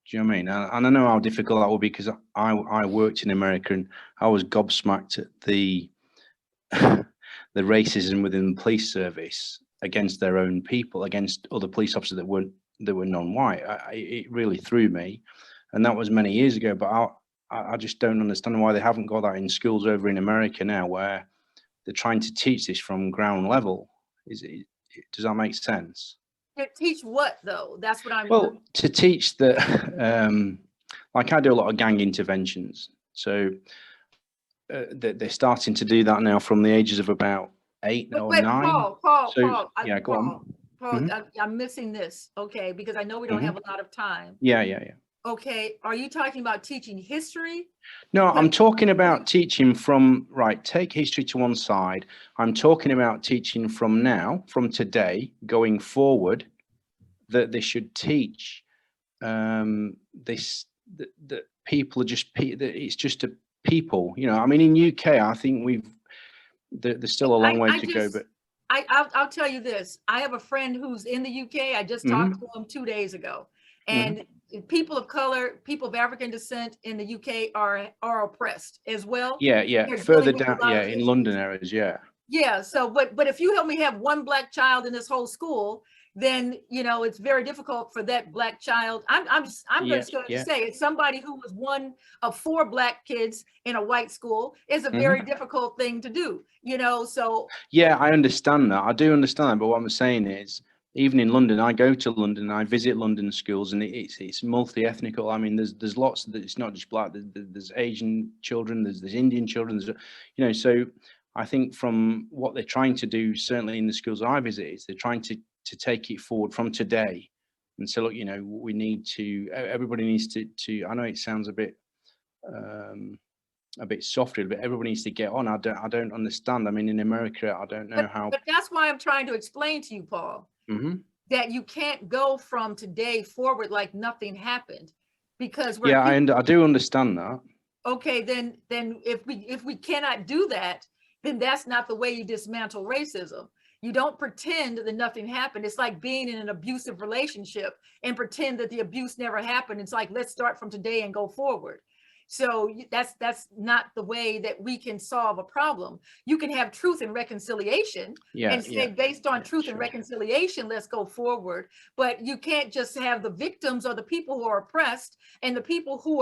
Do you know what I mean? And I know how difficult that will be, because I worked in America and I was gobsmacked at the racism within the police service against their own people, against other police officers that were non-white. It really threw me, and that was many years ago. But I just don't understand why they haven't got that in schools over in America now, where they're trying to teach this from ground level. Does that make sense? To teach what, though? That's what I'm. Well, to teach that, like I do a lot of gang interventions, so they're starting to do that now from the ages of about 8 or 9. Paul, yeah, go on. Paul, I'm missing this, okay, because I know we don't have a lot of time. Yeah. Okay, are you talking about teaching history? No, I'm talking about teaching from, right, take history to one side. I'm talking about teaching from now, from today, going forward, that they should teach this, that people are just, it's just a people, you know. I mean, in UK, I think there's still a long way to go, but. I'll tell you this. I have a friend who's in the UK. I just talked to him 2 days ago. And people of color, people of African descent in the UK are oppressed as well. Yeah. Further down, in London areas, yeah. Yeah. So, but if you help me have one Black child in this whole school, then, you know, it's very difficult for that Black child. I'm just going to say, as somebody who was one of 4 Black kids in a white school, is a very difficult thing to do, you know, so. Yeah, I understand that. I do understand that. But what I'm saying is, even in London, I go to London, I visit London schools, and it's multi-ethnical. I mean, there's lots that it's not just Black. There's Asian children, there's Indian children, there's, you know. So I think from what they're trying to do, certainly in the schools I visit, is they're trying to take it forward from today, and so look, you know, we need to. Everybody needs to. I know it sounds a bit softer, but everybody needs to get on. I don't understand. I mean, in America, I don't know how. But that's why I'm trying to explain to you, Paul. That you can't go from today forward like nothing happened, because we're I do understand that. Okay, then if we cannot do that, then that's not the way you dismantle racism. You don't pretend that nothing happened. It's like being in an abusive relationship and pretend that the abuse never happened. It's like, let's start from today and go forward. So that's not the way that we can solve a problem. You can have truth and reconciliation and say, based on truth and reconciliation, let's go forward. But you can't just have the victims or the people who are oppressed and the people who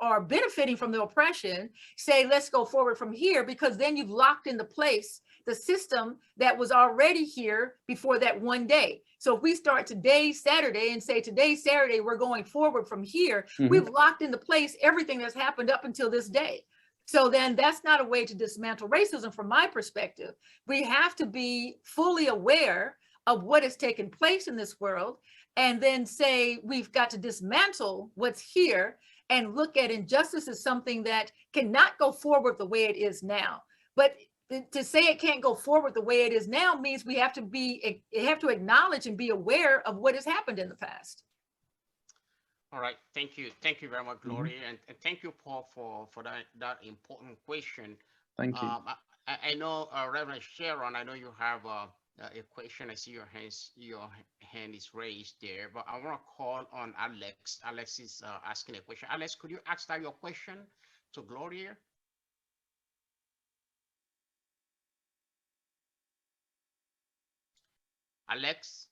are benefiting from the oppression say, let's go forward from here, because then you've locked into place the system that was already here before that one day. So if we start today, Saturday, and say today, Saturday, we're going forward from here, we've locked into place everything that's happened up until this day. So then that's not a way to dismantle racism from my perspective. We have to be fully aware of what has taken place in this world, and then say we've got to dismantle what's here and look at injustice as something that cannot go forward the way it is now. But to say it can't go forward the way it is now means we have to acknowledge and be aware of what has happened in the past. All right, thank you very much, Gloria, and thank you, Paul, for that important question. Thank you. I know, Reverend Sharon, I know you have a question. I see your hand is raised there, but I want to call on Alex. Alex is asking a question. Alex, could you ask that your question to Gloria? Alex?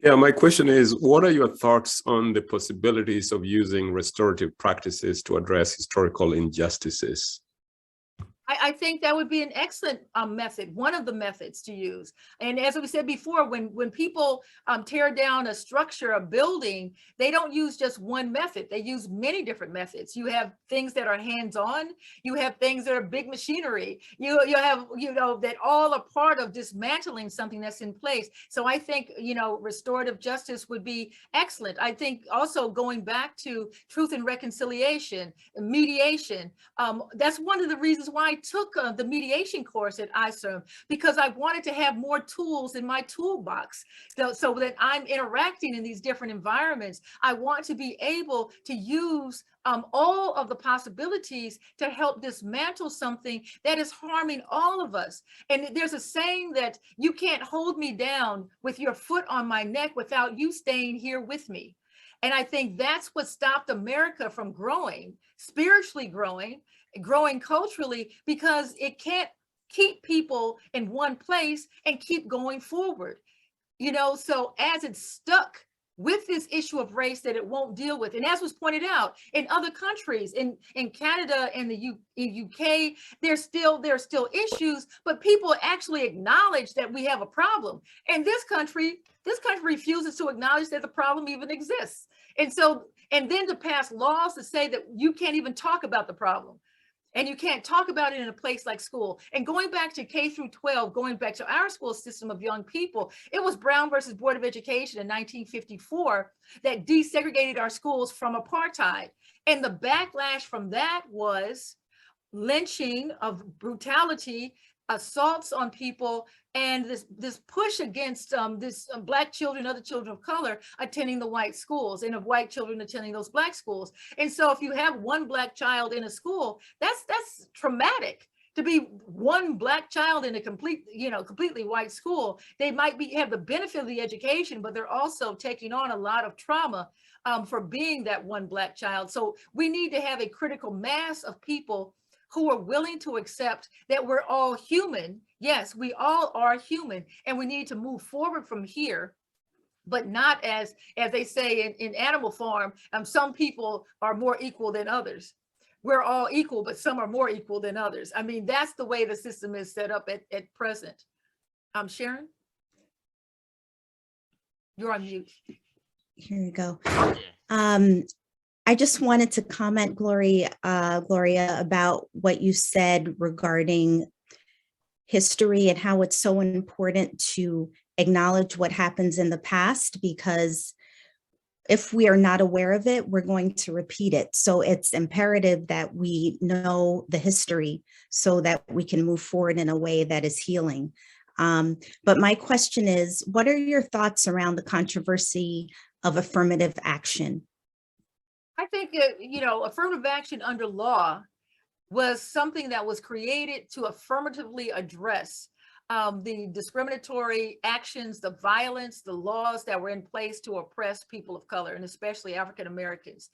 Yeah, my question is, what are your thoughts on the possibilities of using restorative practices to address historical injustices? I think that would be an excellent method, one of the methods to use. And as we said before, when people tear down a structure, a building, they don't use just one method. They use many different methods. You have things that are hands-on. You have things that are big machinery. You have, you know, that all are part of dismantling something that's in place. So I think, you know, restorative justice would be excellent. I think also going back to truth and reconciliation, mediation, that's one of the reasons why I took the mediation course at ISERM, because I wanted to have more tools in my toolbox so that I'm interacting in these different environments. I want to be able to use all of the possibilities to help dismantle something that is harming all of us. And there's a saying that you can't hold me down with your foot on my neck without you staying here with me. And I think that's what stopped America from growing, spiritually growing culturally, because it can't keep people in one place and keep going forward. You know, so as it's stuck with this issue of race that it won't deal with, and as was pointed out in other countries, in Canada and the UK, there's still issues, but people actually acknowledge that we have a problem. And this country refuses to acknowledge that the problem even exists. And then to pass laws to say that you can't even talk about the problem. And you can't talk about it in a place like school. And going back to K through 12, going back to our school system of young people, it was Brown versus Board of Education in 1954 that desegregated our schools from apartheid. And the backlash from that was lynching, of brutality, assaults on people, and this push against Black children, other children of color attending the white schools, and of white children attending those Black schools. And so if you have one Black child in a school, that's traumatic. To be one Black child in a completely white school, they might have the benefit of the education, but they're also taking on a lot of trauma for being that one Black child. So we need to have a critical mass of people who are willing to accept that we're all human. Yes, we all are human, and we need to move forward from here but not as they say in Animal Farm, some people are more equal than others. We're all equal, but some are more equal than others. I mean, that's the way the system is set up at present. Sharon? You're on mute. Here you go. Yeah. I just wanted to comment, Gloria, about what you said regarding history and how it's so important to acknowledge what happens in the past, because if we are not aware of it, we're going to repeat it. So it's imperative that we know the history so that we can move forward in a way that is healing. But my question is, what are your thoughts around the controversy of affirmative action? I think, affirmative action under law was something that was created to affirmatively address the discriminatory actions, the violence, the laws that were in place to oppress people of color, and especially African Americans.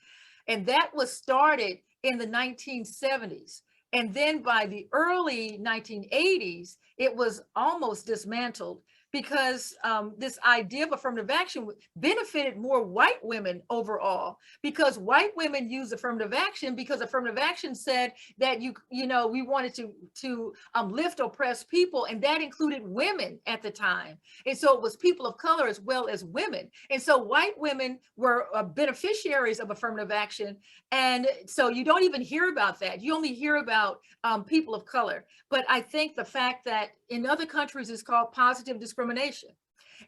And that was started in the 1970s. And then by the early 1980s, it was almost dismantled, because this idea of affirmative action benefited more white women overall, because white women used affirmative action because affirmative action said that we wanted to lift oppressed people, and that included women at the time. And so it was people of color as well as women. And so white women were beneficiaries of affirmative action. And so you don't even hear about that. You only hear about people of color. But I think the fact that in other countries it's called positive discrimination,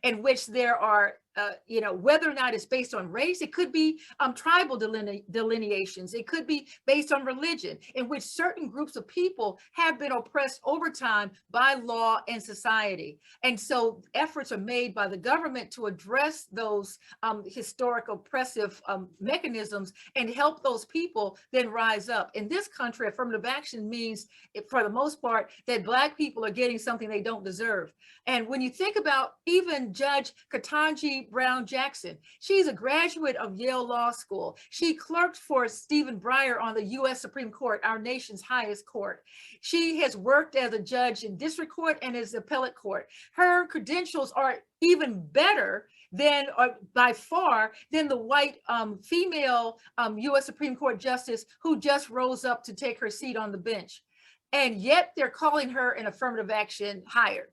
in which there are, whether or not it's based on race, it could be tribal delineations, it could be based on religion, in which certain groups of people have been oppressed over time by law and society. And so efforts are made by the government to address those historic oppressive mechanisms and help those people then rise up. In this country, affirmative action means, for the most part, that Black people are getting something they don't deserve. And when you think about even Judge Ketanji Brown Jackson, she's a graduate of Yale Law School. She clerked for Stephen Breyer on the US Supreme Court, our nation's highest court. She has worked as a judge in district court and as appellate court. Her credentials are even better than, by far, than the white female US Supreme Court justice who just rose up to take her seat on the bench. And yet they're calling her an affirmative action hire.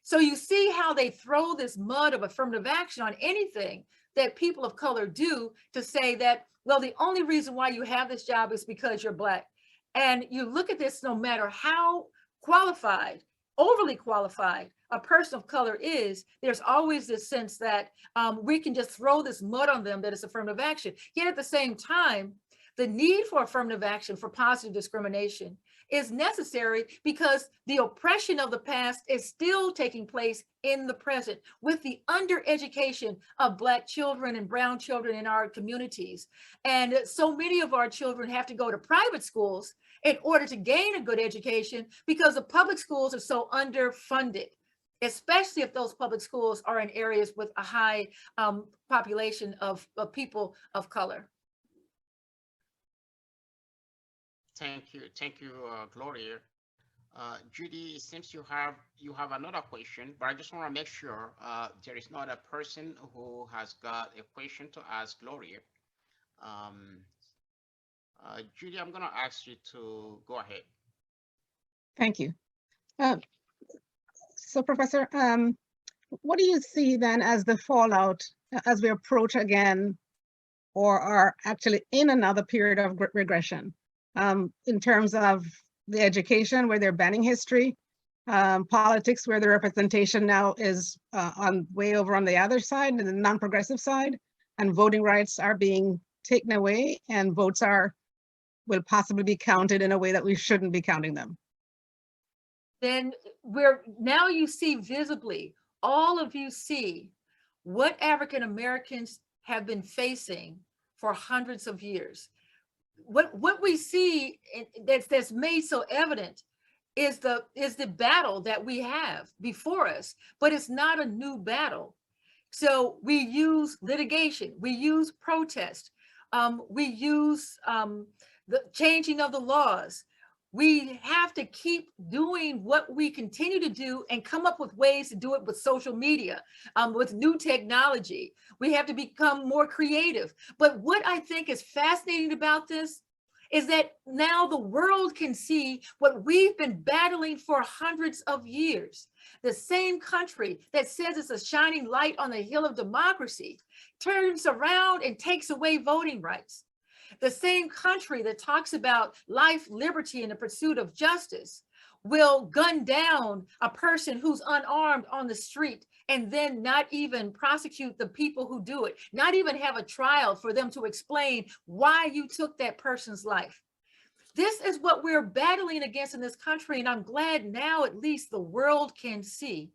So you see how they throw this mud of affirmative action on anything that people of color do, to say that, well, the only reason why you have this job is because you're Black. And you look at this, no matter how qualified, overly qualified a person of color is, there's always this sense that we can just throw this mud on them that it's affirmative action. Yet at the same time, the need for affirmative action for positive discrimination is necessary, because the oppression of the past is still taking place in the present with the undereducation of Black children and brown children in our communities. And so many of our children have to go to private schools in order to gain a good education, because the public schools are so underfunded, especially if those public schools are in areas with a high population of people of color. Thank you, Gloria. Judy, it seems you have another question, but I just want to make sure there is not a person who has got a question to ask Gloria. Judy, I'm going to ask you to go ahead. Thank you. So, Professor, what do you see then as the fallout as we approach again, or are actually in another period of regression? In terms of the education, where they're banning history, politics, where the representation now is way over on the other side, and the non-progressive side, and voting rights are being taken away, and votes will possibly be counted in a way that we shouldn't be counting them. Then now you see visibly, all of you see what African Americans have been facing for hundreds of years. What we see that's made so evident is the battle that we have before us, but it's not a new battle. So we use litigation, we use protest, we use the changing of the laws. We have to keep doing what we continue to do and come up with ways to do it with social media, with new technology. We have to become more creative. But what I think is fascinating about this is that now the world can see what we've been battling for hundreds of years. The same country that says it's a shining light on the hill of democracy turns around and takes away voting rights. The same country that talks about life, liberty, and the pursuit of justice will gun down a person who's unarmed on the street and then not even prosecute the people who do it, not even have a trial for them to explain why you took that person's life. This is what we're battling against in this country, and I'm glad now at least the world can see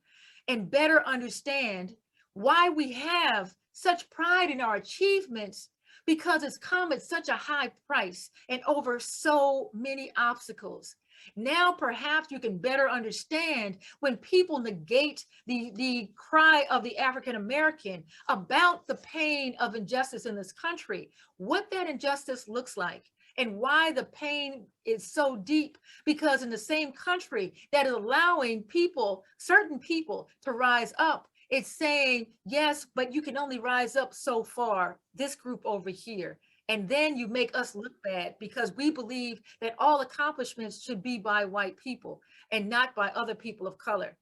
and better understand why we have such pride in our achievements, because it's come at such a high price and over so many obstacles. Now, perhaps you can better understand when people negate the cry of the African-American about the pain of injustice in this country, what that injustice looks like, and why the pain is so deep, because in the same country that is allowing people, certain people, to rise up, it's saying, yes, but you can only rise up so far, this group over here. And then you make us look bad because we believe that all accomplishments should be by white people and not by other people of color.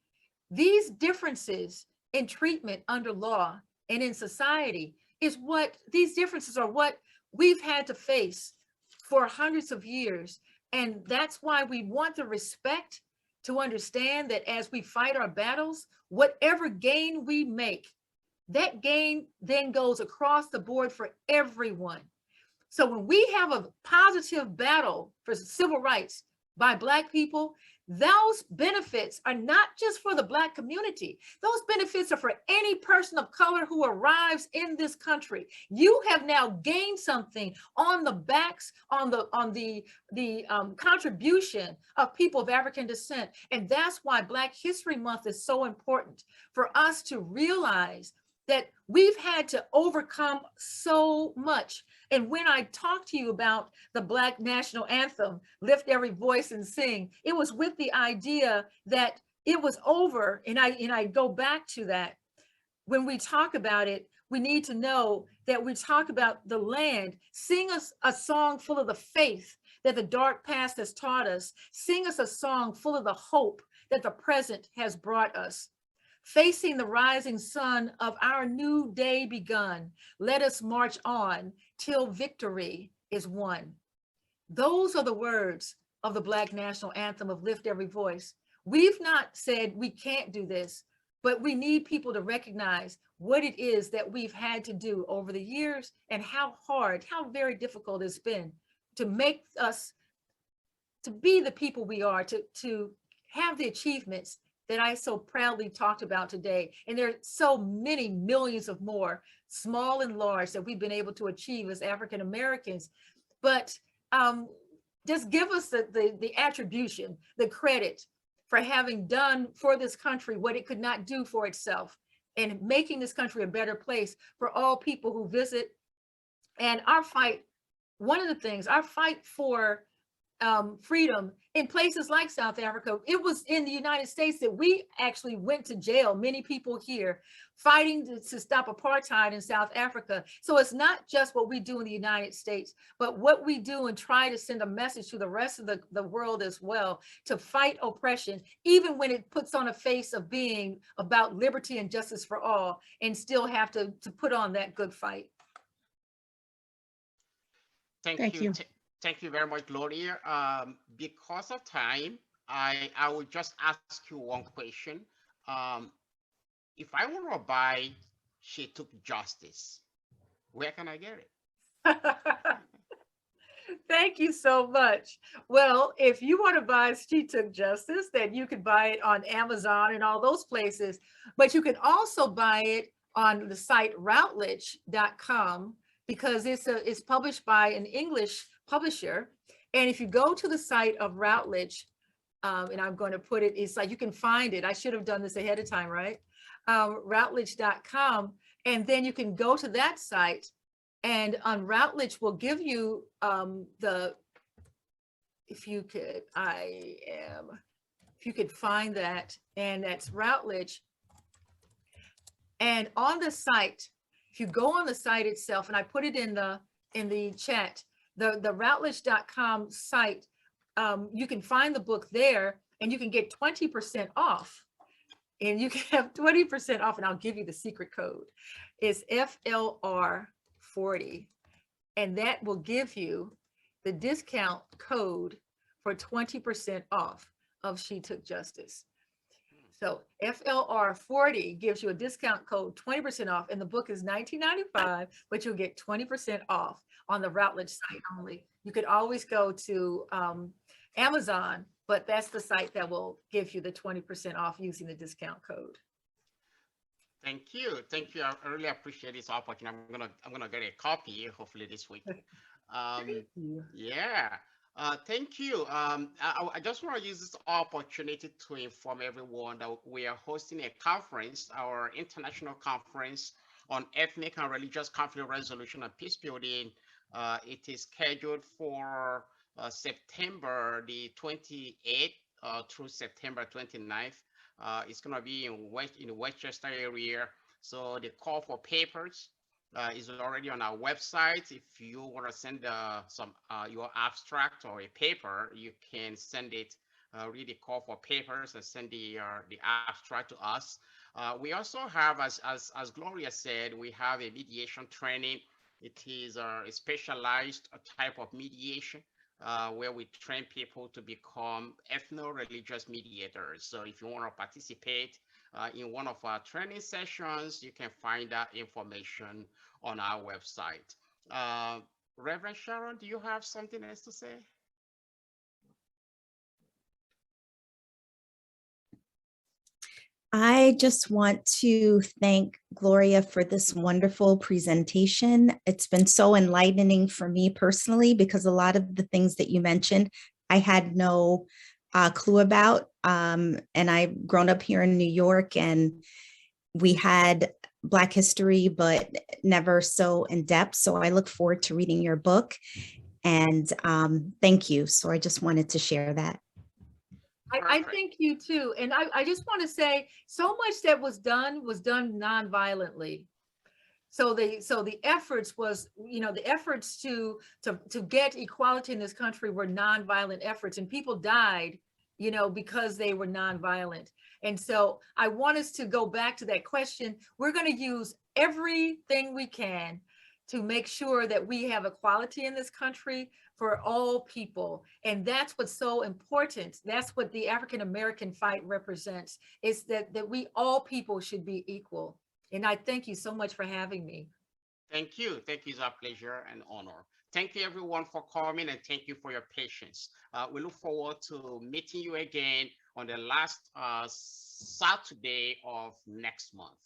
These differences in treatment under law and in society is what, these differences are what we've had to face for hundreds of years. And that's why we want the respect to understand that as we fight our battles, whatever gain we make, that gain then goes across the board for everyone. So when we have a positive battle for civil rights by Black people, those benefits are not just for the Black community. Those benefits are for any person of color who arrives in this country. You have now gained something on the backs, on the contribution of people of African descent. And that's why Black History Month is so important, for us to realize that we've had to overcome so much. And when I talked to you about the Black National Anthem, Lift Every Voice and Sing, it was with the idea that it was over. And I go back to that. When we talk about it, we need to know that we talk about the land. Sing us a song full of the faith that the dark past has taught us. Sing us a song full of the hope that the present has brought us. Facing the rising sun of our new day begun, let us march on till victory is won. Those are the words of the Black National Anthem of Lift Every Voice. We've not said we can't do this, but we need people to recognize what it is that we've had to do over the years and how hard, how very difficult it's been to make us, to be the people we are, to have the achievements that I so proudly talked about today. And there are so many millions of more, small and large, that we've been able to achieve as African Americans. But just give us the attribution, the credit for having done for this country what it could not do for itself, and making this country a better place for all people who visit. And our fight, one of the things, our fight for freedom in places like South Africa, it was in the United States that we actually went to jail, many people here, fighting to stop apartheid in South Africa. So it's not just what we do in the United States, but what we do and try to send a message to the rest of the world as well, to fight oppression, even when it puts on a face of being about liberty and justice for all, and still have to put on that good fight. Thank you. Thank you very much, Gloria. Because of time, I will just ask you one question. If I want to buy She Took Justice, where can I get it? Thank you so much. Well, if you want to buy She Took Justice, then you can buy it on Amazon and all those places, but you can also buy it on the site Routledge.com, because it's published by an English publisher. And if you go to the site of Routledge, and I'm going to put it, it's like you can find it. I should have done this ahead of time, right? Routledge.com. And then you can go to that site, and on Routledge will give you the if you could find that, and that's Routledge. And on the site, if you go on the site itself, and I put it in the chat, the Routledge.com site, you can find the book there, and you can get 20% off. And you can have 20% off, and I'll give you the secret code. It's FLR40, and that will give you the discount code for 20% off of She Took Justice. So FLR40 gives you a discount code, 20% off, and the book is $19.95, but you'll get 20% off on the Routledge site only. You could always go to Amazon, but that's the site that will give you the 20% off using the discount code. Thank you. Thank you. I really appreciate this opportunity. I'm gonna get a copy hopefully this week. Yeah. Thank you. I just want to use this opportunity to inform everyone that we are hosting a conference, our international conference on ethnic and religious conflict resolution and peace building. It is scheduled for September the 28th through September 29th. It's going to be in the Westchester area. So the call for papers is already on our website. If you want to send your abstract or a paper, you can send it, read the call for papers and send the abstract to us. We also have, as Gloria said, we have a mediation training. It is a specialized type of mediation where we train people to become ethno-religious mediators. So if you want to participate in one of our training sessions, you can find that information on our website. Reverend Sharon, do you have something else to say? I just want to thank Gloria for this wonderful presentation. It's been so enlightening for me personally, because a lot of the things that you mentioned, I had no clue about. And I've grown up here in New York, and we had Black history, but never so in depth. So I look forward to reading your book, and thank you. So I just wanted to share that. I thank you too. And I just want to say, so much that was done non-violently. So the efforts was, the efforts to get equality in this country were non-violent efforts, and people died, because they were non-violent. And so I want us to go back to that question. We're going to use everything we can to make sure that we have equality in this country for all people. And that's what's so important. That's what the African-American fight represents, is that we all people should be equal. And I thank you so much for having me. Thank you. Thank you. It's a pleasure and honor. Thank you everyone for coming, and thank you for your patience. We look forward to meeting you again on the last Saturday of next month.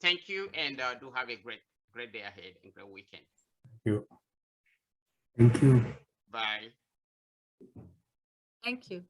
Thank you, and do have a great day ahead and great weekend. Thank you. Thank you. Bye. Thank you.